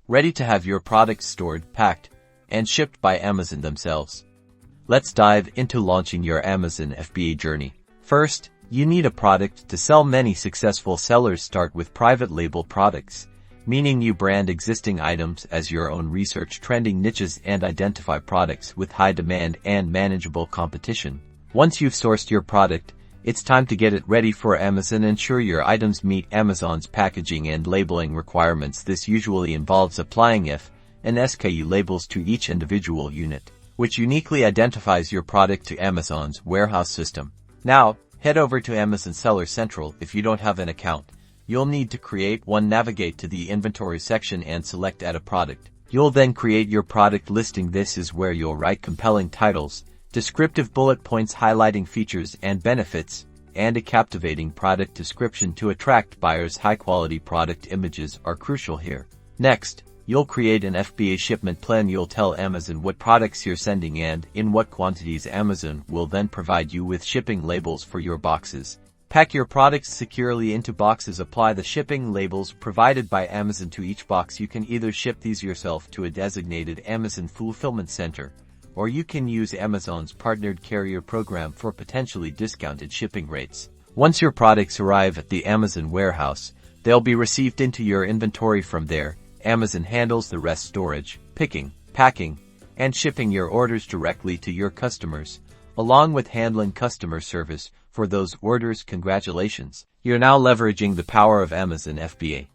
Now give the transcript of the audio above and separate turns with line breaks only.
ready to have your products stored, packed, and shipped by Amazon themselves. Let's dive into launching your Amazon FBA journey. First, you need a product to sell. Many successful sellers start with private label products, meaning you brand existing items as your own, research trending niches, and identify products with high demand and manageable competition. Once you've sourced your product, it's time to get it ready for Amazon. Ensure your items meet Amazon's packaging and labeling requirements. This usually involves applying F and SKU labels to each individual unit, which uniquely identifies your product to Amazon's warehouse system. Now, head over to Amazon Seller Central. If you don't have an account, you'll need to create one. Navigate to the inventory section and select Add a Product. You'll then create your product listing. This is where you'll write compelling titles, descriptive bullet points highlighting features and benefits, and a captivating product description to attract buyers. High-quality product images are crucial here. Next, you'll create an FBA shipment plan. You'll tell Amazon what products you're sending and in what quantities. Amazon will then provide you with shipping labels for your boxes. Pack your products securely into boxes. Apply the shipping labels provided by Amazon to each box. You can either ship these yourself to a designated Amazon fulfillment center, or you can use Amazon's partnered carrier program for potentially discounted shipping rates. Once your products arrive at the Amazon warehouse, they'll be received into your inventory. From there, Amazon handles the rest: storage, picking, packing, and shipping your orders directly to your customers, along with handling customer service for those orders. Congratulations! You're now leveraging the power of Amazon FBA.